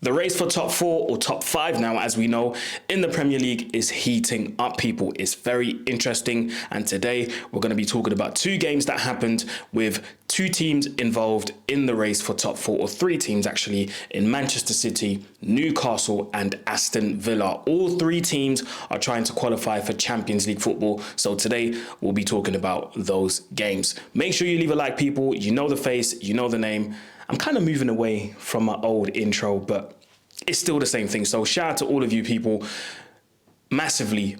The race for top four or top five now, as we know, in the Premier League is heating up, people. It's very interesting. And today we're going to be talking about two games that happened with two teams involved in the race for top four, or three teams actually, in Manchester City, Newcastle and Aston Villa. All three teams are trying to qualify for Champions League football. So today we'll be talking about those games. Make sure you leave a like, people. You know the face, you know the name. I'm kind of moving away from my old intro, but it's still the same thing. So shout out to all of you people massively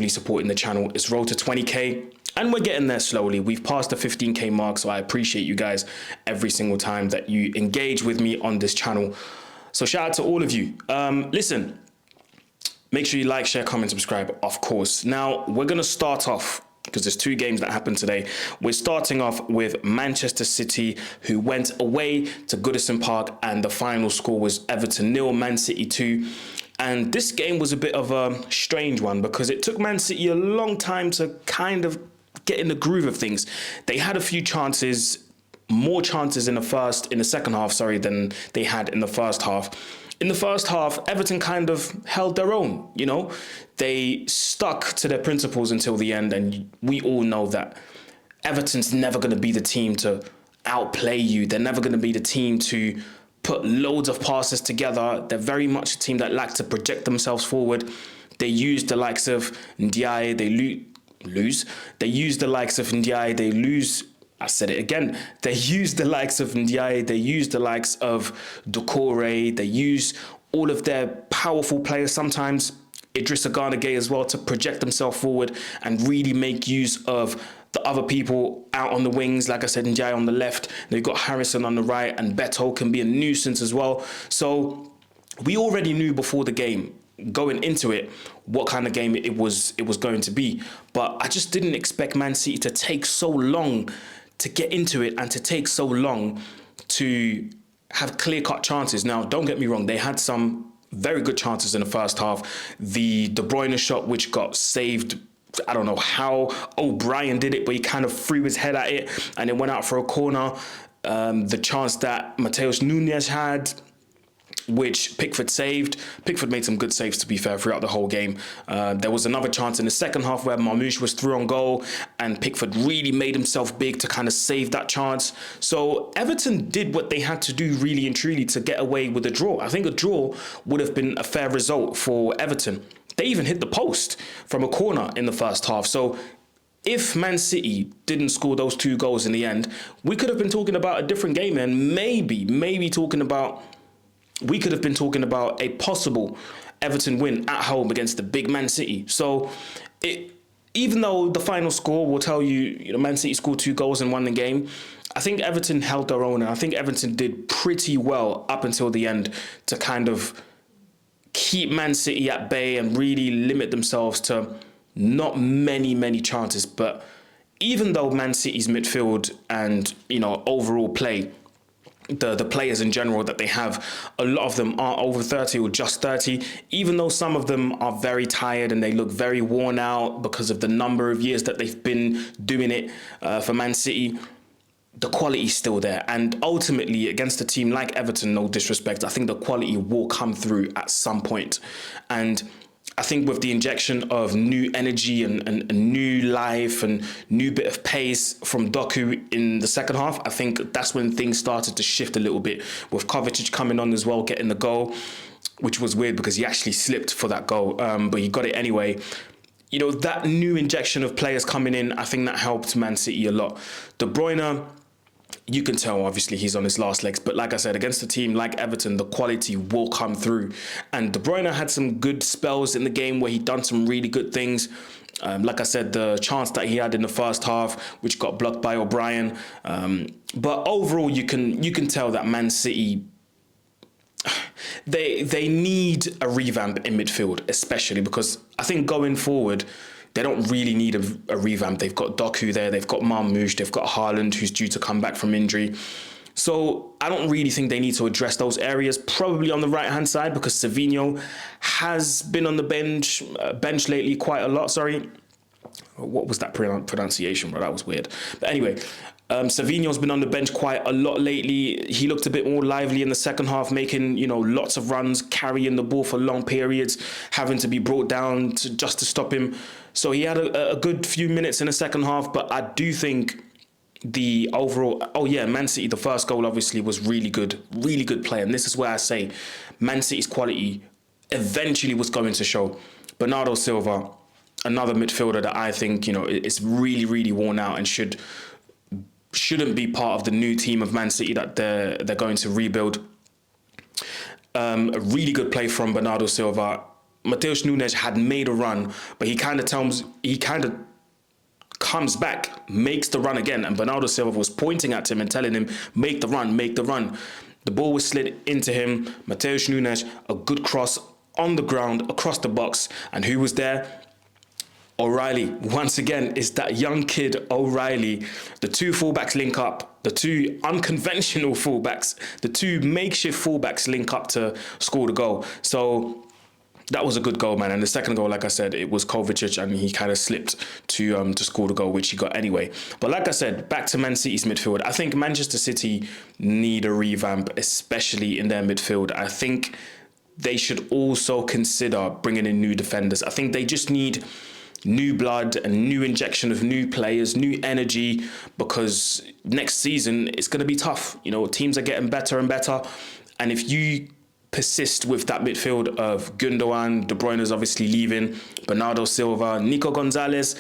supporting the channel. It's road to 20k and we're getting there slowly. We've passed the 15k mark, so I appreciate you guys every single time that you engage with me on this channel. So shout out to all of you. Listen, make sure you like, share, comment, subscribe, of course. Now we're going to start off, because there's two games that happened today. We're starting off with Manchester City, who went away to Goodison Park, and the final score was Everton 0, Man City 2. And this game was a bit of a strange one because it took Man City a long time to kind of get in the groove of things. They had a few chances, more chances in the second half, than they had in the first half. In the first half, Everton kind of held their own, you know. They stuck to their principles until the end, and we all know that Everton's never going to be the team to outplay you. They're never going to be the team to put loads of passes together. They're very much a team that like to project themselves forward. They use the likes of Ndiaye, they lose. They use the likes of Ndiaye, they lose. I said it again. They use the likes of Ndiaye, they use the likes of Doucouré, they use all of their powerful players, sometimes Idrissa Gana Gueye as well, to project themselves forward and really make use of the other people out on the wings. Like I said, Ndiaye on the left, they've got Harrison on the right, and Beto can be a nuisance as well. So we already knew before the game, going into it, what kind of game it was going to be. But I just didn't expect Man City to take so long to get into it and to take so long to have clear-cut chances. Now, don't get me wrong, they had some very good chances in the first half. The De Bruyne shot, which got saved, I don't know how O'Brien did it, but he kind of threw his head at it and it went out for a corner. The chance that Mateus Nunes had, which Pickford saved. Pickford made some good saves, to be fair, throughout the whole game. There was another chance in the second half where Marmoush was through on goal and Pickford really made himself big to kind of save that chance. So Everton did what they had to do, really and truly, to get away with a draw. I think a draw would have been a fair result for Everton. They even hit the post from a corner in the first half. So if Man City didn't score those two goals in the end, we could have been talking about a different game, and maybe talking about... we could have been talking about a possible Everton win at home against the big Man City. So even though the final score will tell you, Man City scored 2 goals and won the game, I think Everton held their own, and I think Everton did pretty well up until the end to kind of keep Man City at bay and really limit themselves to not many chances. But even though Man City's midfield and, overall play, the players in general that they have, a lot of them are over 30 or just 30, even though some of them are very tired and they look very worn out because of the number of years that they've been doing it for Man City, the quality is still there. And ultimately, against a team like Everton, no disrespect, I think the quality will come through at some point. And I think with the injection of new energy and new life and new bit of pace from Doku in the second half, I think that's when things started to shift a little bit, with Kovacic coming on as well, getting the goal, which was weird because he actually slipped for that goal, but he got it anyway. That new injection of players coming in, I think that helped Man City a lot. De Bruyne, you can tell, obviously, he's on his last legs. But like I said, against a team like Everton, the quality will come through. And De Bruyne had some good spells in the game where he done some really good things. Like I said, the chance that he had in the first half, which got blocked by O'Brien. But overall, you can tell that Man City, they need a revamp in midfield, especially because I think going forward, they don't really need a revamp. They've got Doku there, they've got Marmoush, they've got Haaland, who's due to come back from injury. So I don't really think they need to address those areas. Probably on the right-hand side, because Savinho has been on the bench lately quite a lot. Sorry. What was that pronunciation, bro? That was weird. But anyway, Savinho's been on the bench quite a lot lately. He looked a bit more lively in the second half, making, lots of runs, carrying the ball for long periods, having to be brought down just to stop him. So he had a good few minutes in the second half, but I do think the overall, Man City, the first goal obviously was really good play. And this is where I say Man City's quality eventually was going to show. Bernardo Silva, another midfielder that I think, is really, really worn out and shouldn't be part of the new team of Man City that they're going to rebuild. A really good play from Bernardo Silva. Matheus Nunes had made a run, but he kind of comes back, makes the run again, and Bernardo Silva was pointing at him and telling him, make the run, make the run. The ball was slid into him. Matheus Nunes, a good cross on the ground, across the box, and who was there? O'Reilly. Once again, it's that young kid, O'Reilly. The two fullbacks link up, the two unconventional fullbacks, the two makeshift fullbacks link up to score the goal. So that was a good goal, man. And the second goal, like I said, it was Kovacic, and he kind of slipped to score the goal, which he got anyway. But like I said, back to Man City's midfield. I think Manchester City need a revamp, especially in their midfield. I think they should also consider bringing in new defenders. I think they just need new blood and new injection of new players, new energy, because next season it's going to be tough. Teams are getting better and better. And if you persist with that midfield of Gundogan, De Bruyne is obviously leaving, Bernardo Silva, Nico Gonzalez,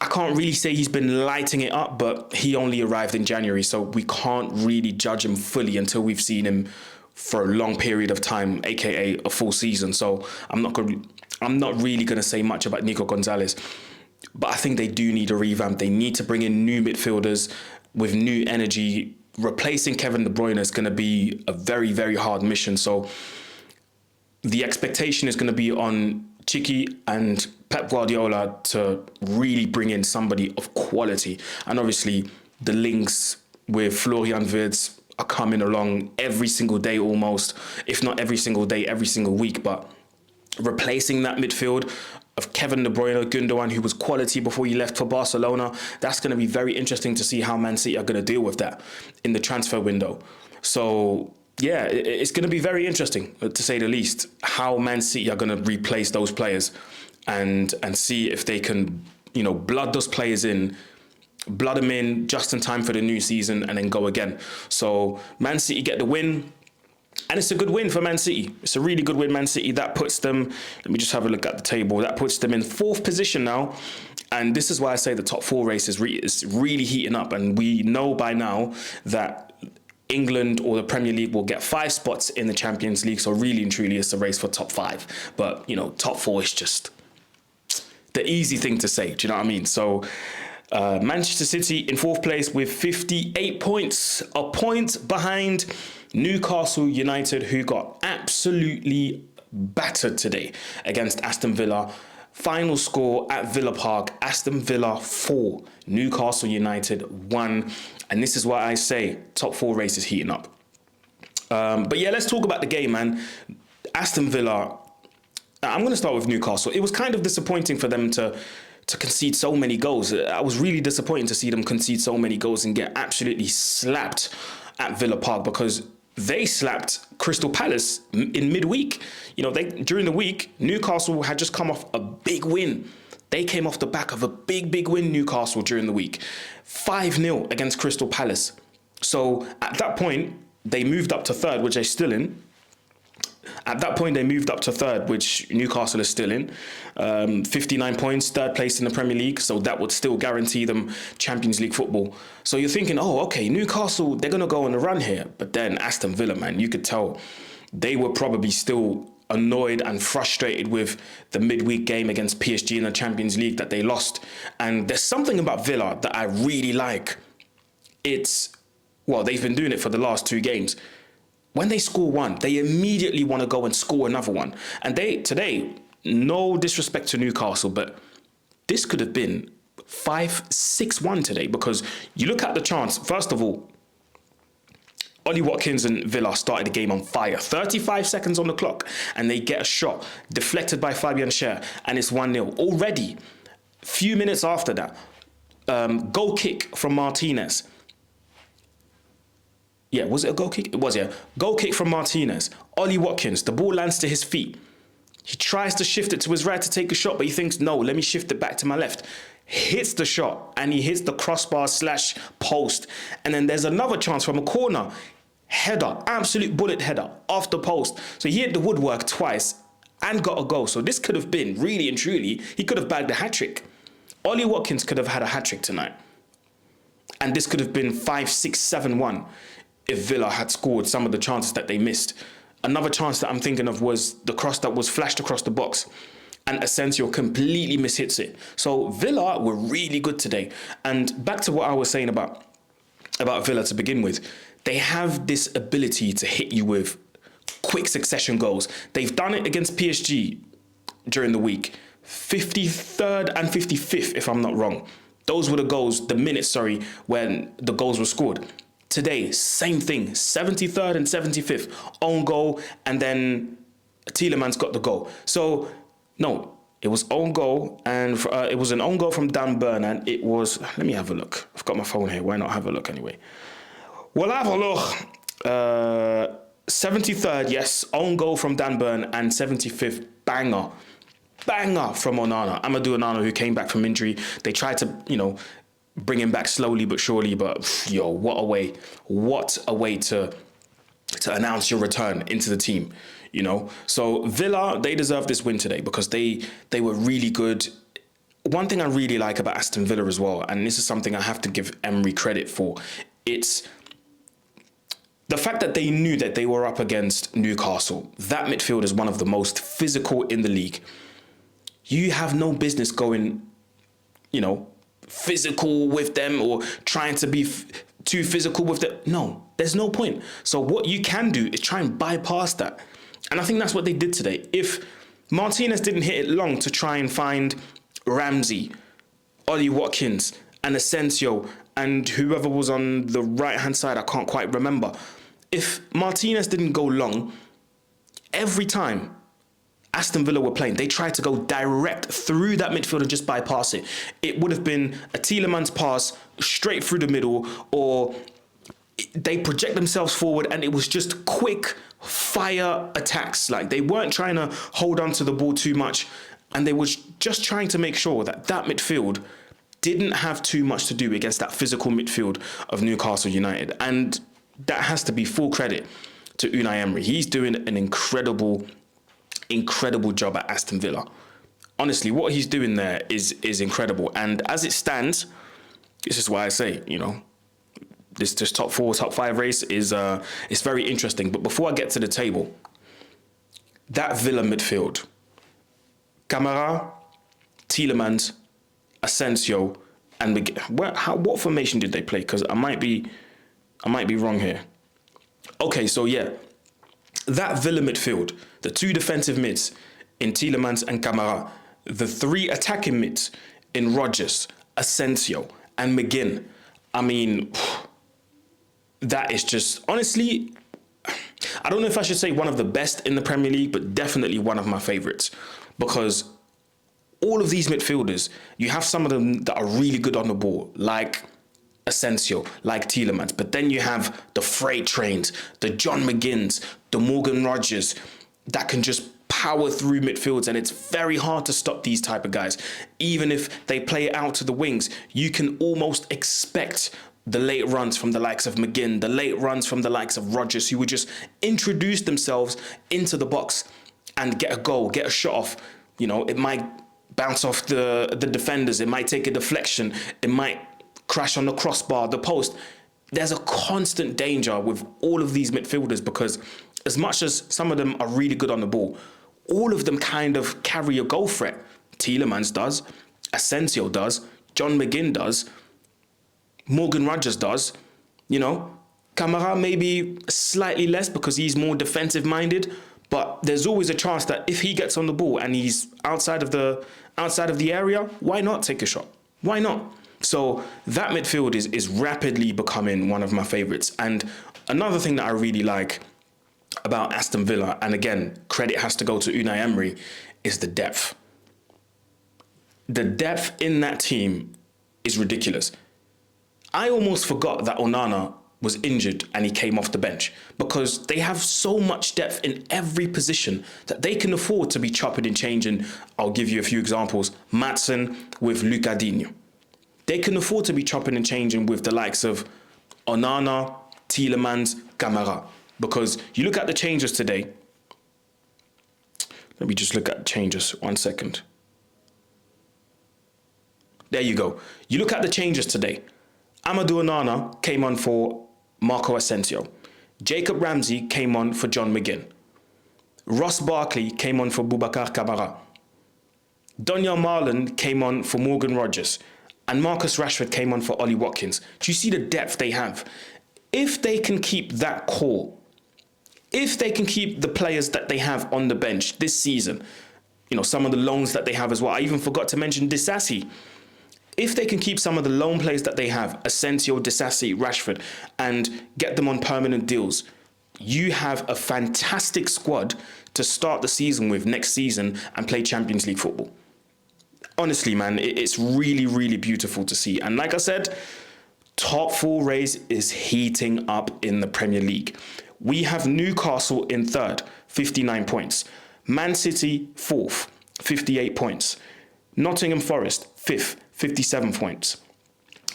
I can't really say he's been lighting it up, but he only arrived in January, so we can't really judge him fully until we've seen him for a long period of time, aka a full season. So I'm not really going to say much about Nico Gonzalez, but I think they do need a revamp. They need to bring in new midfielders with new energy. Replacing Kevin De Bruyne is going to be a very, very hard mission. So the expectation is going to be on Chiqui and Pep Guardiola to really bring in somebody of quality. And obviously the links with Florian Wirtz are coming along every single day almost, if not every single day, every single week. But replacing that midfield of Kevin De Bruyne, Gundogan, who was quality before he left for Barcelona, that's going to be very interesting to see how Man City are going to deal with that in the transfer window. So yeah, it's going to be very interesting, to say the least, how Man City are going to replace those players and see if they can, blood those players in, blood them in just in time for the new season and then go again. So Man City get the win. And it's a good win for Man City. It's a really good win, Man City. That puts them, let me just have a look at the table. That puts them in 4th position now. And this is why I say the top 4 race is really heating up. And we know by now that England or the Premier League will get 5 spots in the Champions League. So really and truly, it's a race for top 5. But, top 4 is just the easy thing to say. Do you know what I mean? So Manchester City in 4th place with 58 points, a point behind Newcastle United, who got absolutely battered today against Aston Villa. Final score at Villa Park, Aston Villa 4, Newcastle United 1. And this is why I say top 4 race is heating up. But yeah, let's talk about the game, man. Aston Villa, I'm going to start with Newcastle. It was kind of disappointing for them to concede so many goals. I was really disappointed to see them concede so many goals and get absolutely slapped at Villa Park, because they slapped Crystal Palace in midweek. During the week, Newcastle had just come off a big win. They came off the back of a big win, Newcastle, during the week. 5-0 against Crystal Palace. So at that point, they moved up to 3rd, which they're still in. At that point, they moved up to 3rd, which Newcastle is still in. 59 points, 3rd place in the Premier League. So that would still guarantee them Champions League football. So you're thinking, okay, Newcastle, they're going to go on a run here. But then Aston Villa, man, you could tell they were probably still annoyed and frustrated with the midweek game against PSG in the Champions League that they lost. And there's something about Villa that I really like. They've been doing it for the last 2 games. When they score one, they immediately want to go and score another one. And today, no disrespect to Newcastle, but this could have been 5-6-1 today, because you look at the chance. First of all, Ollie Watkins and Villa started the game on fire. 35 seconds on the clock, and they get a shot deflected by Fabian Schär, and it's 1-0. Already, few minutes after that, goal kick from Martinez. Yeah, was it a goal kick? It was, yeah. Goal kick from Martinez. Ollie Watkins, the ball lands to his feet. He tries to shift it to his right to take a shot, but he thinks, no, let me shift it back to my left. Hits the shot, and he hits the crossbar / post. And then there's another chance from a corner. Header, absolute bullet header off the post. So he hit the woodwork twice and got a goal. So this could have been, really and truly, he could have bagged a hat-trick. Ollie Watkins could have had a hat-trick tonight. And this could have been 5-6-7-1 if Villa had scored some of the chances that they missed. Another chance that I'm thinking of was the cross that was flashed across the box, and Asensio completely mishits it. So Villa were really good today. And back to what I was saying about Villa to begin with, they have this ability to hit you with quick succession goals. They've done it against PSG during the week. 53rd and 55th, if I'm not wrong. Those were the minutes, when the goals were scored. Today, same thing, 73rd and 75th, own goal, and then Tielemans got the goal. So, no, it was own goal, and it was an own goal from Dan Burn, and it was, let me have a look. I've got my phone here, why not have a look anyway? Well, have a look. 73rd, yes, own goal from Dan Burn, and 75th, banger from Onana. Amadou Onana, who came back from injury. They tried to, bring him back slowly but surely, but what a way to announce your return into the team, So Villa, they deserve this win today because they were really good. One thing I really like about Aston Villa as well, and this is something I have to give Emery credit for, it's the fact that they knew that they were up against Newcastle. That midfield is one of the most physical in the league. You have no business going, physical with them or trying to be too physical with them. No, there's no point. So what you can do is try and bypass that. And I think that's what they did today. If Martinez didn't hit it long to try and find Ramsey, Ollie Watkins and Asensio and whoever was on the right-hand side, I can't quite remember. If Martinez didn't go long, every time Aston Villa were playing, they tried to go direct through that midfield and just bypass it. It would have been a Tielemans pass straight through the middle, or they project themselves forward and it was just quick fire attacks. Like, they weren't trying to hold on to the ball too much, and they were just trying to make sure that midfield didn't have too much to do against that physical midfield of Newcastle United. And that has to be full credit to Unai Emery. He's doing an incredible job at Aston Villa. Honestly, what he's doing there is incredible. And as it stands, this is why I say, this top 4, top 5 race is very interesting. But before I get to the table, that Villa midfield, Camara, Tielemans, Asensio, and what formation did they play? Because I might be wrong here. Okay, so yeah, that Villa midfield, the 2 defensive mids in Tielemans and Camara, the 3 attacking mids in Rodgers, Asensio, and McGinn. I mean, that is just, honestly, I don't know if I should say one of the best in the Premier League, but definitely one of my favourites. Because all of these midfielders, you have some of them that are really good on the ball, like Asensio, like Tielemans. But then you have the freight trains, the John McGinns, the Morgan Rodgers, that can just power through midfields, and it's very hard to stop these type of guys. Even if they play it out to the wings, you can almost expect the late runs from the likes of McGinn, the late runs from the likes of Rodgers, who would just introduce themselves into the box and get a goal, get a shot off. It might bounce off the defenders, it might take a deflection, it might crash on the crossbar, the post. There's a constant danger with all of these midfielders, because as much as some of them are really good on the ball, all of them kind of carry a goal threat. Tielemans does, Asensio does, John McGinn does, Morgan Rodgers does, Camara maybe slightly less because he's more defensive minded, but there's always a chance that if he gets on the ball and he's outside of the area, why not take a shot? Why not? So that midfield is rapidly becoming one of my favourites. And another thing that I really like about Aston Villa, and again, credit has to go to Unai Emery, is the depth. The depth in that team is ridiculous. I almost forgot that Onana was injured and he came off the bench, because they have so much depth in every position that they can afford to be chopping and changing. I'll give you a few examples. Maatsen with Lucadinho. They can afford to be chopping and changing with the likes of Onana, Tielemans, Camara. Because you look at the changes today. Let me just look at the changes. 1 second. There you go. You look at the changes today. Amadou Onana came on for Marco Asensio. Jacob Ramsey came on for John McGinn. Ross Barkley came on for Boubacar Kamara. Donyell Marlon came on for Morgan Rogers. And Marcus Rashford came on for Ollie Watkins. Do you see the depth they have? If they can keep that core, if they can keep the players that they have on the bench this season, you know, some of the loans that they have as well. I even forgot to mention Disasi. If they can keep some of the loan players that they have, Asensio, Disasi, Rashford, and get them on permanent deals, you have a fantastic squad to start the season with next season and play Champions League football. Honestly, man, it's really, really beautiful to see. And like I said, top four race is heating up in the Premier League. We have Newcastle in third, 59 points. Man City, fourth, 58 points. Nottingham Forest, fifth, 57 points.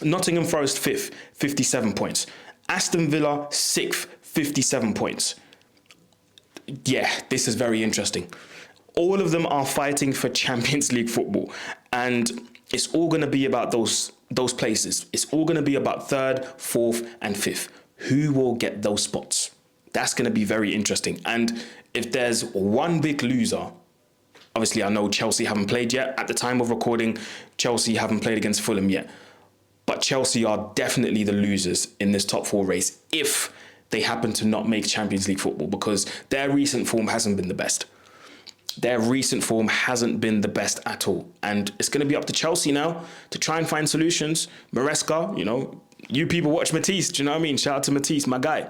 Nottingham Forest, fifth, 57 points. Aston Villa, sixth, 57 points. Yeah, this is very interesting. All of them are fighting for Champions League football. And it's all going to be about those places. It's all going to be about third, fourth, and fifth. Who will get those spots? That's going to be very interesting. And if there's one big loser, obviously I know Chelsea haven't played yet. At the time of recording, Chelsea haven't played against Fulham yet. But Chelsea are definitely the losers in this top four race if they happen to not make Champions League football, because their recent form hasn't been the best. Their recent form hasn't been the best at all. And it's going to be up to Chelsea now to try and find solutions. Maresca, you know, you people watch Matisse, do you know what I mean? Shout out to Matisse, my guy.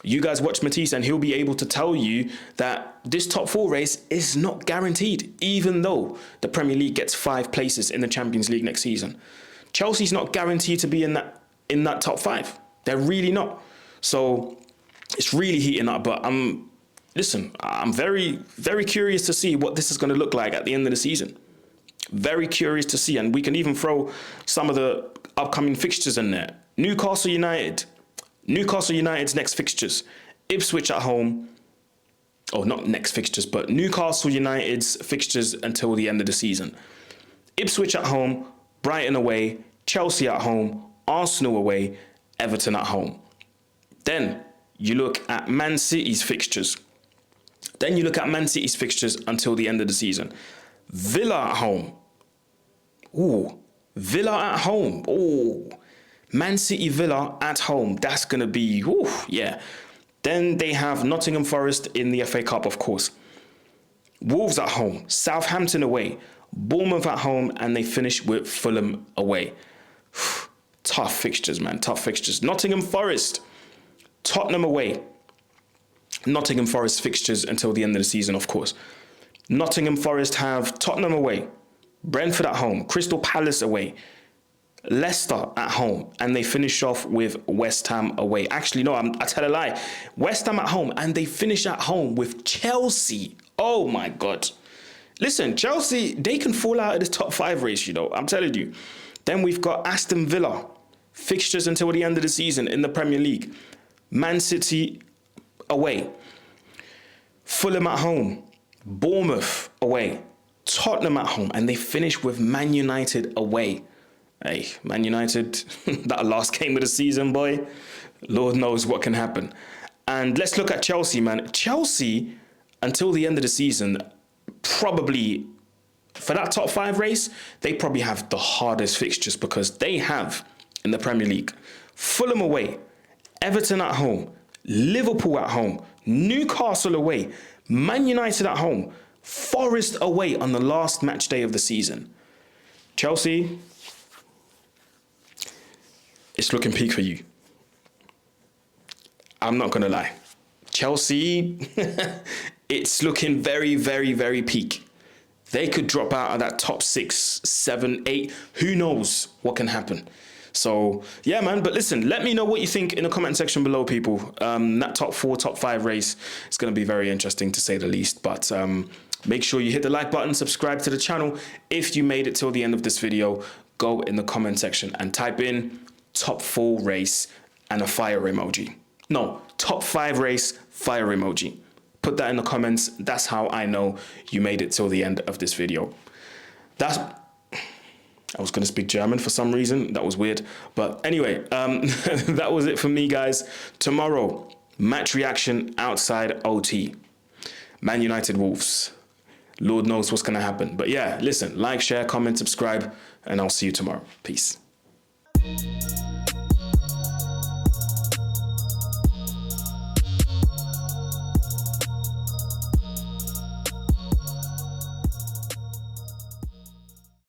You guys watch Matisse and he'll be able to tell you that this top four race is not guaranteed, even though the Premier League gets 5 places in the Champions League next season. Chelsea's not guaranteed to be in that top 5. They're really not. So it's really heating up, but I'm very, very curious to see what this is going to look like at the end of the season. Very curious to see. And we can even throw some of the upcoming fixtures in there. Newcastle United's next fixtures. Ipswich at home. Oh, not next fixtures, but Newcastle United's fixtures until the end of the season. Ipswich at home, Brighton away, Chelsea at home, Arsenal away, Everton at home. Then you look at Man City's fixtures. Until the end of the season. Villa at home. Ooh, Villa at home. Ooh, Man City Villa at home. That's going to be, ooh, yeah. Then they have Nottingham Forest in the FA Cup, of course. Wolves at home. Southampton away. Bournemouth at home. And they finish with Fulham away. Tough fixtures, man. Tough fixtures. Nottingham Forest. Tottenham away. Nottingham Forest fixtures until the end of the season, of course. Nottingham Forest have Tottenham away, Brentford at home, Crystal Palace away, Leicester at home, and they finish off with West Ham away. Actually, no, I tell a lie. West Ham at home, and they finish at home with Chelsea. Oh my God. Listen, Chelsea, they can fall out of the top 5 race, you know, I'm telling you. Then we've got Aston Villa, fixtures until the end of the season in the Premier League. Man City away, Fulham at home, Bournemouth away, Tottenham at home, and they finish with Man United away. Hey, Man United, that last game of the season, boy, Lord knows what can happen. And let's look at Chelsea, man. Chelsea, until the end of the season, probably, for that top 5 race, they probably have the hardest fixtures, because they have, in the Premier League, Fulham away, Everton at home, Liverpool at home, Newcastle away, Man United at home, Forest away on the last match day of the season. Chelsea, it's looking peak for you. I'm not going to lie. Chelsea, it's looking very, very, very peak. They could drop out of that top 6, 7, 8. Who knows what can happen? So, yeah, man. But listen, let me know what you think in the comment section below, people. That top 4, top 5 race is going to be very interesting, to say the least. But make sure you hit the like button, subscribe to the channel. If you made it till the end of this video, go in the comment section and type in top 4 race and a fire emoji. No, top 5 race, fire emoji. Put that in the comments. That's how I know you made it till the end of this video. I was going to speak German for some reason. That was weird. But anyway, that was it for me, guys. Tomorrow, match reaction outside OT. Man United Wolves. Lord knows what's going to happen. But yeah, listen, like, share, comment, subscribe, and I'll see you tomorrow. Peace.